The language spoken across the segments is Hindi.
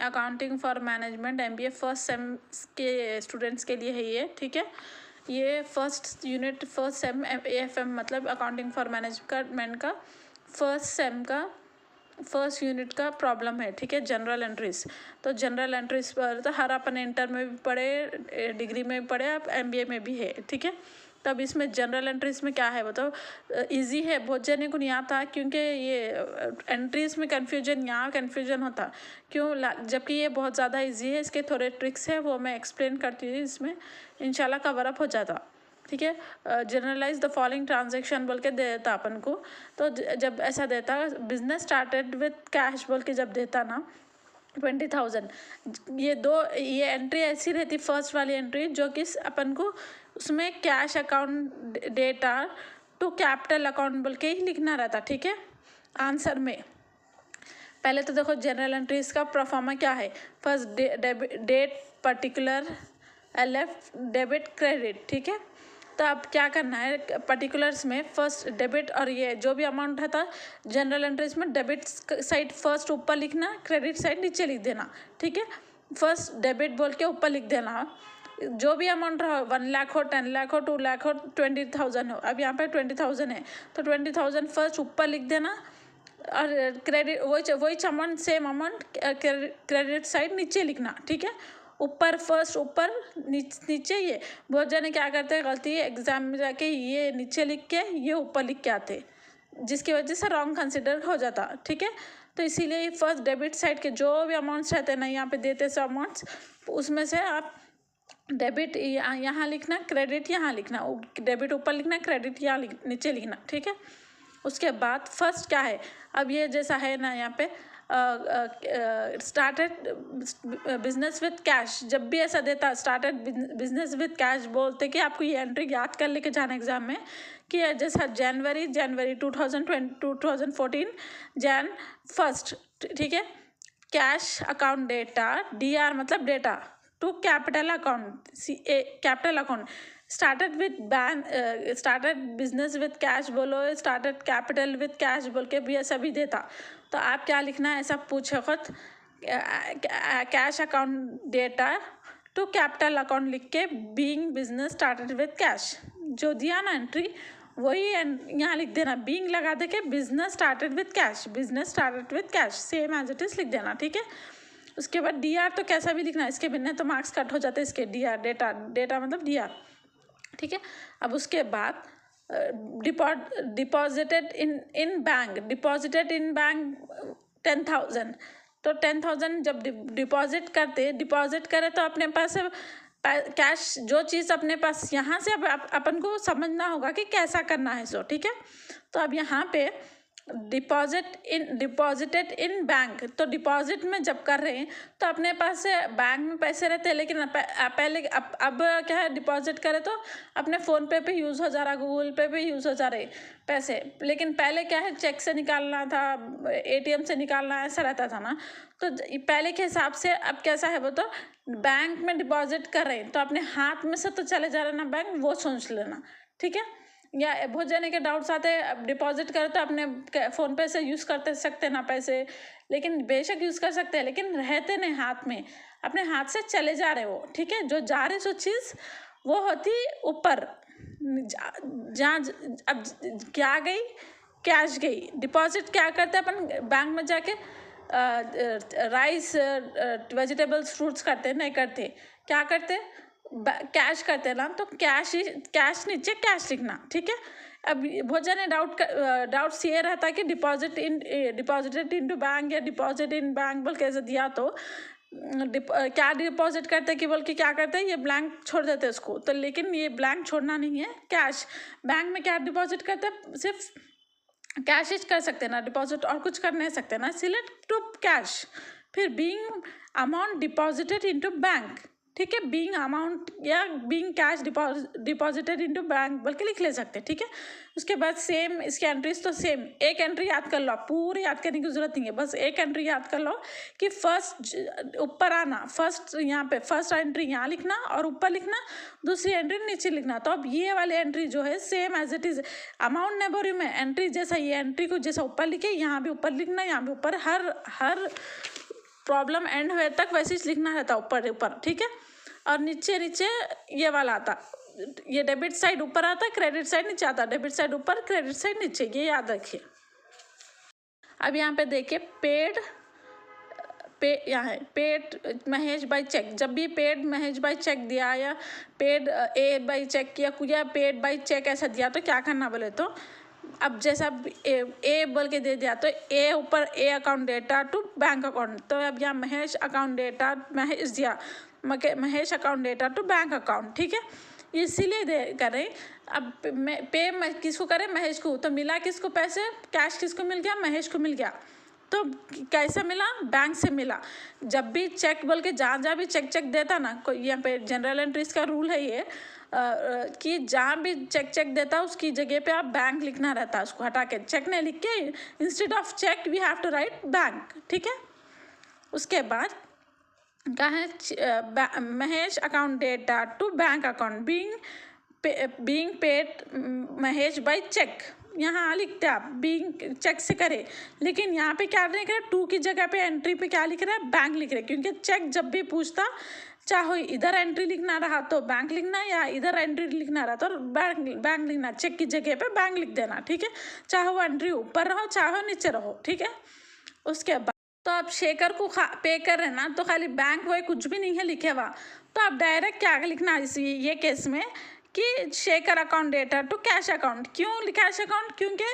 Accounting for management MBA first sem के स्टूडेंट्स के लिए है ये, ठीक है। ये first unit first sem AFM मतलब अकाउंटिंग फॉर मैनेजमेंट का फर्स्ट सेम का फर्स्ट यूनिट का प्रॉब्लम है, ठीक है। जनरल एंट्रीज, तो जनरल एंट्रीज पर तो हर अपन इंटर में भी पढ़े, डिग्री में भी पढ़े, अब MBA में भी है, ठीक है। तब इसमें जनरल एंट्रीज में क्या है बताओ, इजी है, बहुत जने को नहीं आता, क्योंकि ये एंट्रीज में कन्फ्यूजन, यहाँ कन्फ्यूजन होता क्यों, जबकि ये बहुत ज़्यादा इजी है। इसके थोड़े ट्रिक्स है, वो मैं एक्सप्लेन करती हूँ, इसमें इंशाल्लाह कवर अप हो जाता, ठीक है। जनरलाइज द फॉलोइंग ट्रांजेक्शन बोल के देता अपन को, तो जब ऐसा देता बिजनेस स्टार्टेड विथ कैश बोल के जब देता ना 20,000, ये एंट्री ऐसी रहती, फर्स्ट वाली एंट्री जो कि अपन को उसमें cash account data to capital account बोल के ही लिखना रहता, ठीक है। आंसर में पहले तो देखो जनरल एंट्रीज का प्रोफार्मा क्या है, first date particular LF debit credit, ठीक है। तो अब क्या करना है, पर्टिकुलर्स में फर्स्ट डेबिट और ये जो भी अमाउंट रहता जनरल एंट्रीज में डेबिट साइड फर्स्ट ऊपर लिखना, क्रेडिट साइड नीचे लिख देना, ठीक है। फर्स्ट डेबिट बोल के ऊपर लिख देना, जो भी अमाउंट रहो 1 लाख हो, 10 लाख हो, 2 लाख हो, 20,000 हो, अब यहाँ पे 20,000 है तो 20,000 फर्स्ट ऊपर लिख देना, और क्रेडिट वही amount same amount credit side नीचे लिखना, ठीक है। ऊपर फर्स्ट ऊपर नीचे, ये बहुत जने क्या करते हैं गलती, एग्जाम में जाके ये नीचे लिख के ये ऊपर लिख के आते, जिसकी वजह से रॉन्ग कंसिडर हो जाता, ठीक है। तो इसीलिए फर्स्ट डेबिट साइड के जो भी अमाउंट्स रहते हैं ना, यहाँ पे देते सब अमाउंट्स, उसमें से आप डेबिट यहाँ लिखना, क्रेडिट यहाँ लिखना, डेबिट ऊपर लिखना, क्रेडिट यहाँ नीचे लिखना, ठीक है। उसके बाद फर्स्ट क्या है, अब ये जैसा है ना यहाँ पे स्टार्टेड बिजनेस विथ कैश, जब भी ऐसा देता स्टार्टेड बिजनेस विथ कैश बोलते कि आपको ये एंट्री याद कर लेके जाना एग्जाम में, कि जैसा जनवरी 2014 जैन फर्स्ट, ठीक है। कैश अकाउंट डेटा, DR मतलब डेटा to capital account, capital account, started business with cash बोलो, स्टार्टेड कैपिटल विथ कैश बोल के भी ऐसा भी देता, तो आप क्या लिखना है, ऐसा पूछे खुद cash account data to capital account लिख के being business started with cash, जो दिया ना एंट्री वही यहाँ लिख देना, बीइंग लगा दे के business started with cash, business started with cash same as it is लिख देना, ठीक है। उसके बाद DR तो कैसा भी लिखना, इसके बिना तो मार्क्स कट हो जाते इसके, DR डेटा मतलब DR, ठीक है। अब उसके बाद deposited in bank, deposited in bank 10,000, तो 10,000 जब डिपॉजिट करे तो अपने पास कैश, जो चीज़ अपने पास यहाँ से अपन को समझना होगा कि कैसा करना है सो, ठीक है। तो अब यहाँ पे डिपॉजिटेड इन बैंक, तो डिपॉजिट में जब कर रहे हैं तो अपने पास बैंक में पैसे रहते हैं, लेकिन पहले अब क्या है, डिपॉजिट करें तो अपने फ़ोन पे यूज़ हो जा रहा, गूगल पे भी यूज़ हो जा रहे पैसे, लेकिन पहले क्या है, चेक से निकालना था, ATM से निकालना, ऐसा रहता था ना। तो पहले के हिसाब से अब कैसा है, वो तो बैंक में डिपॉजिट कर रहे हैं तो अपने हाथ में से तो चले जा रहे ना बैंक, वो सोच लेना, ठीक है। या बहुत जाने के डाउट्स आते हैं, अब डिपॉजिट करो तो अपने फ़ोन पे से यूज़ करते सकते ना पैसे, लेकिन बेशक यूज़ कर सकते हैं, लेकिन रहते नहीं हाथ में, अपने हाथ से चले जा रहे हो, ठीक है। जो जा रहे सो चीज़ वो होती ऊपर, जहाँ अब क्या गई, कैश गई। डिपॉजिट क्या करते हैं अपन, बैंक में जाके राइस वेजिटेबल्स फ्रूट्स करते नहीं करते, क्या करते, कैश करते ना, तो कैश नीचे कैश लिखना, ठीक है। अब बहुत जने डाउट्स ये रहता है कि डिपॉजिटेड इनटू बैंक या डिपॉजिट इन बैंक बोल कैसे दिया, तो क्या डिपॉजिट करते कि बोल के क्या करते हैं, ये ब्लैंक छोड़ देते हैं उसको, तो लेकिन ये ब्लैंक छोड़ना नहीं है, कैश बैंक में क्या डिपॉजिट करते हैं, सिर्फ कैश ही कर सकते हैं ना, डिपॉजिट और कुछ कर नहीं सकते ना, सिलेक्ट टू कैश, फिर being amount deposited into bank, ठीक है। बीइंग अमाउंट या being cash deposited into bank बोल के लिख ले सकते हैं, ठीक है। उसके बाद सेम इसके एंट्रीज तो सेम, एक एंट्री याद कर लो, पूरी याद करने की जरूरत नहीं है, बस एक एंट्री याद कर लो कि फर्स्ट ऊपर आना, फर्स्ट यहाँ पे फर्स्ट एंट्री यहाँ लिखना और ऊपर लिखना, दूसरी एंट्री नीचे लिखना। तो अब ये वाली एंट्री जो है same as it is amount नहीं बोल रही मैं, एंट्री जैसा ये एंट्री को जैसा ऊपर लिखे यहाँ भी ऊपर लिखना, यहाँ भी ऊपर, हर प्रॉब्लम एंड हुए तक वैसे ही लिखना रहता ऊपर ऊपर, ठीक है। और नीचे नीचे ये वाला आता, ये डेबिट साइड ऊपर आता, क्रेडिट साइड नीचे आता, डेबिट साइड ऊपर, क्रेडिट साइड नीचे, ये याद रखिए। अब यहाँ पे देखिए यहाँ है पेड महेश बाय चेक। जब भी पेड महेश बाय चेक दिया या पेड ए बाय चेक या पेड बाय चेक ऐसा दिया तो क्या करना बोले तो, अब जैसा ए बोल के दे दिया तो ए ऊपर ए account data to bank account, तो अब यहाँ महेश अकाउंट डेटा महेश दिया, Mahesh account data to bank account, ठीक है। इसीलिए दे करें। अब पे किसको करें, महेश को, तो मिला किसको पैसे, कैश किसको मिल गया, महेश को मिल गया। तो कैसे मिला, बैंक से मिला। जब भी चेक बोल के जहाँ भी चेक देता ना कोई, यहाँ पे जनरल एंट्रीज का रूल है ये कि जहाँ भी चेक देता उसकी जगह पे आप बैंक लिखना रहता है, उसको हटा के चेक नहीं लिख के instead of cheque we have to write bank, ठीक है। उसके बाद कहा है Mahesh account data to bank account being paid Mahesh by cheque, यहाँ लिखते हैं आप बीइंग चेक से करे, लेकिन यहाँ पे क्या लिख रहे हैं, टू की जगह पे एंट्री पे क्या लिख रहे हैं, बैंक लिख रहे हैं, क्योंकि चेक जब भी पूछता चाहे इधर एंट्री लिखना रहा तो बैंक लिखना, या इधर एंट्री लिखना रहा तो बैंक लिखना, चेक की जगह पे बैंक लिख देना, ठीक है। चाहे वो एंट्री ऊपर रहो चाहे नीचे रहो, ठीक है। उसके बाद तो आप शेखर को पे कर रहे ना, तो खाली बैंक वो कुछ भी नहीं है लिखे हुआ, तो आप डायरेक्ट क्या लिखना है ये केस में कि Shekhar account data to cash account. क्यों कैश अकाउंट, क्योंकि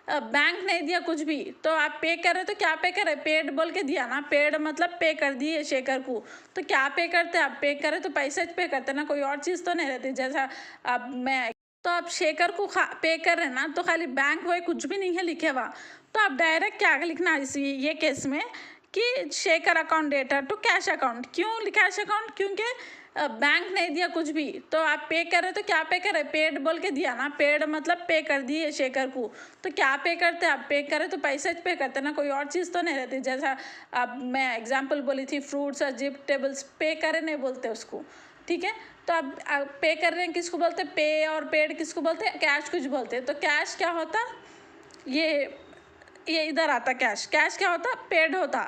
बैंक नहीं दिया कुछ भी, तो आप पे कर रहे तो क्या पे कर रहे, पेड बोल के दिया ना, पेड मतलब पे कर दिए शेखर को, तो क्या पे करते, आप पे करे तो पैसे पे करते ना, कोई और चीज़ तो नहीं रहती। जैसा अब मैं तो आप शेखर को पे कर रहे ना, तो खाली बैंक वो कुछ भी नहीं है लिखे हुआ, तो आप डायरेक्ट क्या लिखना है ये केस में कि Shekhar account data to cash account. क्यों कैश अकाउंट, क्योंकि बैंक नहीं दिया कुछ भी, तो आप पे कर रहे तो क्या पे कर रहे, पेड बोल के दिया ना, पेड मतलब पे कर दिए शेखर को, तो क्या पे करते, आप पे करे तो पैसे पे करते ना, कोई और चीज़ तो नहीं रहती। जैसा अब मैं एग्जांपल बोली थी फ्रूट्स और वेजिटेबल्स, पे करे नहीं बोलते उसको, ठीक है। तो अब पे कर रहे हैं किसको बोलते, पे और पेड किसको बोलते, कैश कुछ बोलते। तो कैश क्या होता, ये इधर आता कैश, कैश क्या होता, पेड होता,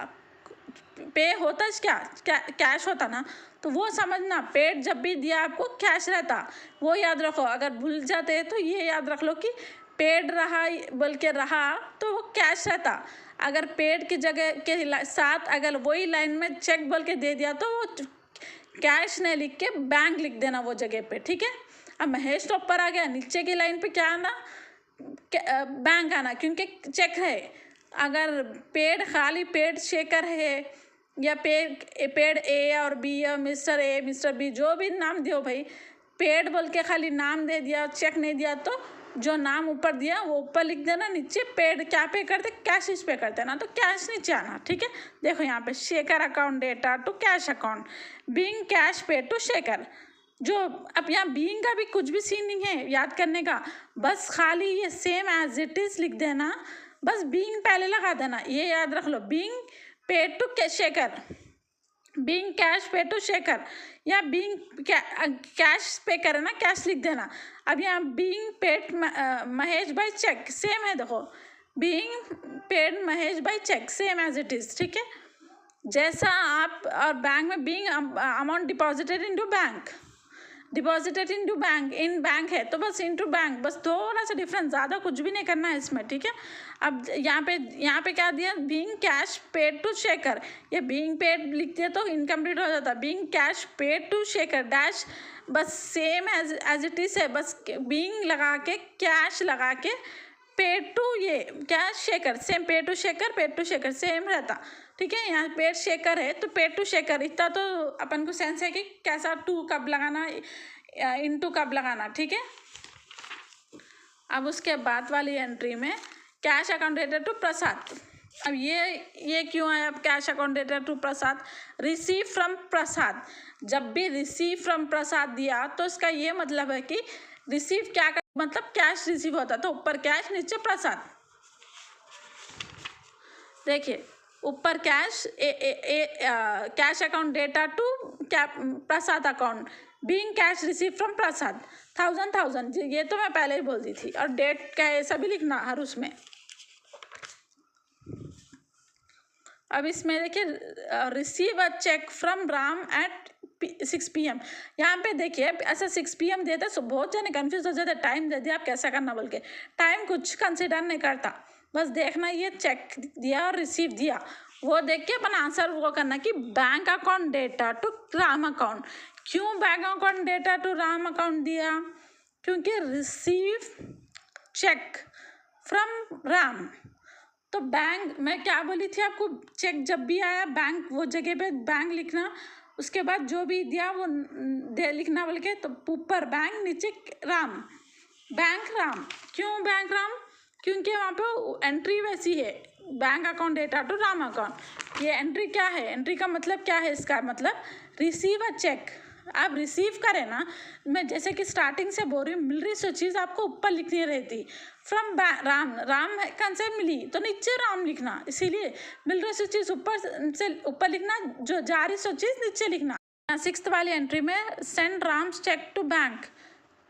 पे होता क्या कैश होता ना, तो वो समझना, पेड जब भी दिया आपको कैश रहता, वो याद रखो। अगर भूल जाते हैं तो ये याद रख लो कि पेड रहा बोल के रहा तो वो कैश रहता, अगर पेड की जगह के साथ अगर वही लाइन में चेक बोल के दे दिया तो वो कैश नहीं लिख के बैंक लिख देना वो जगह पे, ठीक है। अब महेश तो ऊपर आ गया, नीचे की लाइन पे क्या आना, बैंक आना, क्योंकि चेक है। अगर पेड खाली पेड शेखर है या पेड ए और बी या मिस्टर ए मिस्टर बी जो भी नाम दियो भाई, पेड बोल के खाली नाम दे दिया, चेक नहीं दिया, तो जो नाम ऊपर दिया वो ऊपर लिख देना, नीचे पेड क्या पे करते, कैश इस पे करते ना, तो कैश नीचे आना, ठीक है। देखो यहाँ पे Shekhar account data to cash account being cash pay to Shekhar, जो अब यहाँ बीइंग का भी कुछ भी सीन नहीं है याद करने का, बस खाली ये सेम एज इट इज लिख देना, बस बीइंग पहले लगा देना, ये याद रख लो, being paid to Shekhar, being cash pay to Shekhar, या बीइंग कैश पे करे ना, कैश लिख देना। अब यहाँ being paid Mahesh by cheque same है, देखो being paid Mahesh by cheque same as it is, ठीक है। जैसा आप और बैंक में being amount deposited into bank, deposited into bank, in bank है तो बस इनटू बैंक, बस थोड़ा सा डिफरेंस, ज़्यादा कुछ भी नहीं करना है इसमें, ठीक है। अब यहाँ पे क्या दिया, being cash paid to Shekhar, ये बीइंग पेड लिख दिया तो इनकम्प्लीट हो जाता, being cash paid to Shekhar dash, बस सेम एज इट इज है, बस बीइंग लगा के कैश लगा के पेड टू ये cash Shekhar, same paid to Shekhar same रहता, ठीक है। यहाँ पेड शेखर है तो पेड टू शेखर, इतना तो अपन को सेंस है कि कैसा टू कब लगाना, इनटू कब लगाना, ठीक है। अब उसके बाद वाली एंट्री में cash account data to Prasad, अब ये क्यों है, अब cash account data to Prasad, receive from Prasad, जब भी रिसीव फ्रॉम प्रसाद दिया तो इसका ये मतलब है कि रिसीव क्या कर, मतलब कैश रिसीव होता, तो ऊपर कैश नीचे प्रसाद, देखिए ऊपर cash cash account data to Prasad account being cash receive from Prasad 1000, ये तो मैं पहले ही बोल दी थी, और डेट का ऐसा भी लिखना हर उसमें। अब इसमें देखिए receive a cheque from Ram at 6 PM। यहाँ पे देखिए ऐसा 6 PM देते तो बहुत जने कन्फ्यूज हो जाते, टाइम दे दिया आप कैसा करना बोल के। टाइम कुछ कंसिडर नहीं करता, बस देखना ये चेक दिया और रिसीव दिया, वो देख के अपन आंसर वो करना कि bank account data to Ram account. क्यों bank account data to Ram account दिया? क्योंकि रिसीव चेक फ्रॉम राम, तो बैंक मैं क्या बोली थी आपको, चेक जब भी आया बैंक वो जगह पे बैंक लिखना, उसके बाद जो भी दिया वो दे लिखना बोल के, तो ऊपर बैंक नीचे राम, बैंक राम। क्यों बैंक राम? क्योंकि वहाँ पे एंट्री वैसी है, bank account data to Ram account. ये एंट्री क्या है, एंट्री का मतलब क्या है, इसका मतलब रिसीव अ चेक। आप रिसीव करें ना, मैं जैसे कि स्टार्टिंग से बोल रही हूँ, मिल रही सो चीज़ आपको ऊपर लिखनी रहती। फ्रॉम राम, राम कहाँ से मिली तो नीचे राम लिखना, इसीलिए मिल रही सो चीज़ ऊपर से ऊपर लिखना, जो जा रही सो चीज़ नीचे लिखना। 6th वाली एंट्री में send Ram's cheque to bank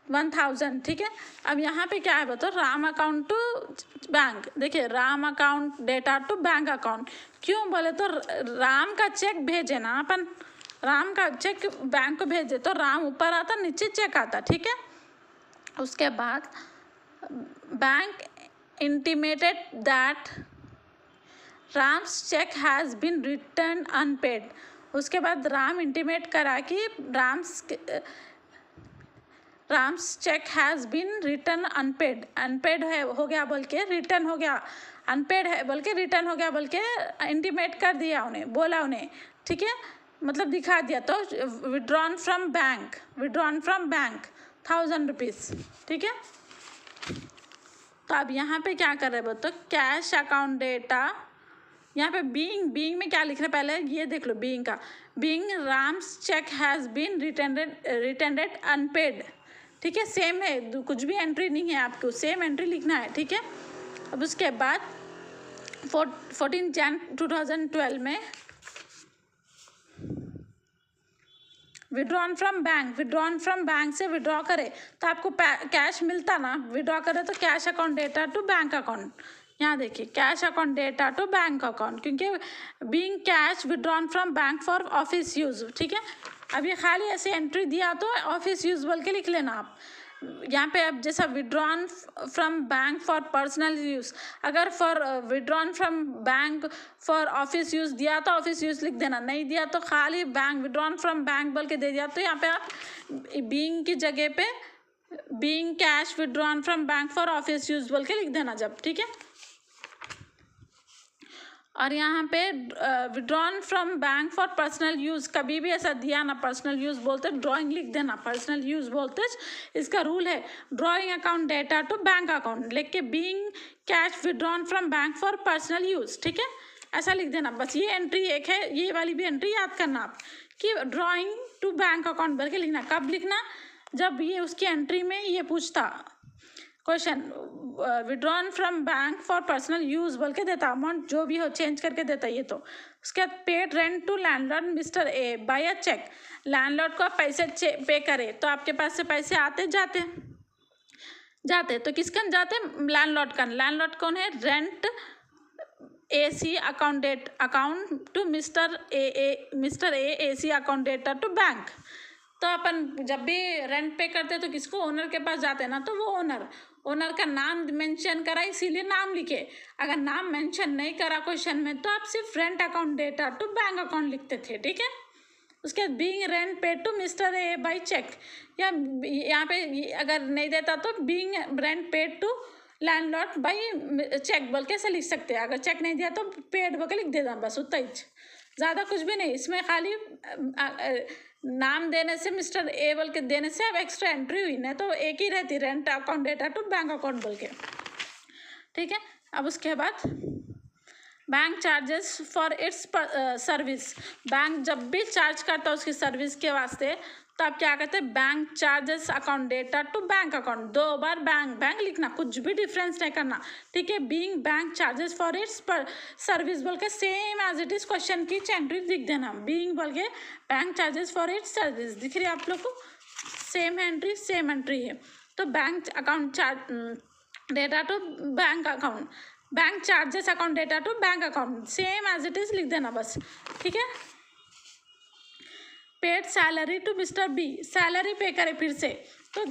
1000, ठीक है। अब यहाँ पे क्या है बताओ, राम अकाउंट टू बैंक। देखिए Ram account data to bank account, क्यों बोले तो राम का चेक भेजे ना अपन, राम का चेक बैंक को भेजे तो राम ऊपर आता नीचे चेक आता, ठीक है। उसके बाद bank intimated that Ram's cheque has been return unpaid. उसके बाद राम इंटीमेट करा कि Ram's cheque has been return unpaid, unpaid है हो गया बोल के रिटर्न हो गया, अनपेड है बोल के रिटर्न हो गया बोल के इंटीमेट कर दिया उन्हें, बोला उन्हें, ठीक है, मतलब दिखा दिया। तो withdrawn from bank, withdrawn from bank 1000 rupees, ठीक है। तो अब यहाँ पे क्या कर रहे हैं तो कैश अकाउंट डेटा, यहाँ पे बीइंग में क्या लिख रहे हैं पहले ये देख लो, बीइंग का, being Ram's cheque has been returned unpaid, ठीक है, सेम है, कुछ भी एंट्री नहीं है आपको, सेम एंट्री लिखना है, ठीक है। अब उसके बाद 14 Jan 2012 में withdrawn from bank, withdrawn from bank से विड्रॉ करे तो आपको कैश मिलता ना, विड्रॉ करे तो cash account data to bank account. यहाँ देखिए cash account data to bank account, क्योंकि being cash withdrawn from bank for office use, ठीक है। अब ये खाली ऐसे एंट्री दिया तो ऑफिस यूज़ बोल के लिख लेना आप। यहाँ पे अब जैसा withdrawn from bank for personal use, अगर for withdrawn from bank for office use दिया तो ऑफिस यूज़ लिख देना, नहीं दिया तो खाली बैंक विड्रॉन फ्रॉम बैंक बोल के दे दिया, तो यहाँ पे आप बीइंग की जगह पे being cash withdrawn from bank for office use बोल के लिख देना जब, ठीक है। और यहाँ पे withdrawn from bank for personal use, कभी भी ऐसा दिया ना पर्सनल यूज़ बोलते ड्राइंग लिख देना, पर्सनल यूज़ बोलते इसका रूल है, drawing account data to bank account लिख के being cash withdrawn from bank for personal use, ठीक है, ऐसा लिख देना। बस ये एंट्री एक है, ये वाली भी एंट्री याद करना आप कि ड्राइंग टू बैंक अकाउंट बोल के लिखना। कब लिखना? जब ये उसकी एंट्री में ये पूछता question, withdrawn from bank for personal use बोल के देता, अमाउंट जो भी हो चेंज करके देता ये। तो उसके बाद paid rent to landlord mister A by a cheque, landlord को आप पैसे पे करे तो आपके पास से पैसे आते जाते तो किसका जाते? लैंडलॉर्ड का। लैंडलॉर्ड कौन है? Rent AC account to mister A AC account data to bank. तो अपन जब भी रेंट पे करते तो किसको? ओनर के पास जाते ना, तो वो ओनर का नाम मेंशन करा इसीलिए नाम लिखे। अगर नाम मेंशन नहीं करा क्वेश्चन में तो आप सिर्फ rent account data to bank account लिखते थे, ठीक है। उसके बाद being rent paid to mister A by cheque, या यहाँ पे अगर नहीं देता तो being rent paid to landlord by cheque बोल के ऐसे लिख सकते हैं। अगर चेक नहीं दिया तो पेड बोल के लिख देना, बस उतना ही, ज़्यादा कुछ भी नहीं। इसमें खाली नाम देने से मिस्टर ए बोल के देने से अब एक्स्ट्रा एंट्री हुई, नहीं तो एक ही रहती, rent account data to bank account बोल के, ठीक है। अब उसके बाद bank charges for its service, bank जब भी चार्ज करता है उसकी सर्विस के वास्ते तो आप क्या करते हैं? Bank charges account data to bank account, 2 बार बैंक लिखना, कुछ भी डिफरेंस नहीं करना, ठीक है। Being bank charges for its service बोल के same as it is question की एंट्री लिख देना। बीइंग बोल के bank charges for its service, दिख रही है आप लोग को? सेम एंट्री है। तो bank account charge data to bank account, bank charges account data to bank account, same as it is लिख देना बस, ठीक है। Paid salary to mister B, salary pay करे फिर से, तो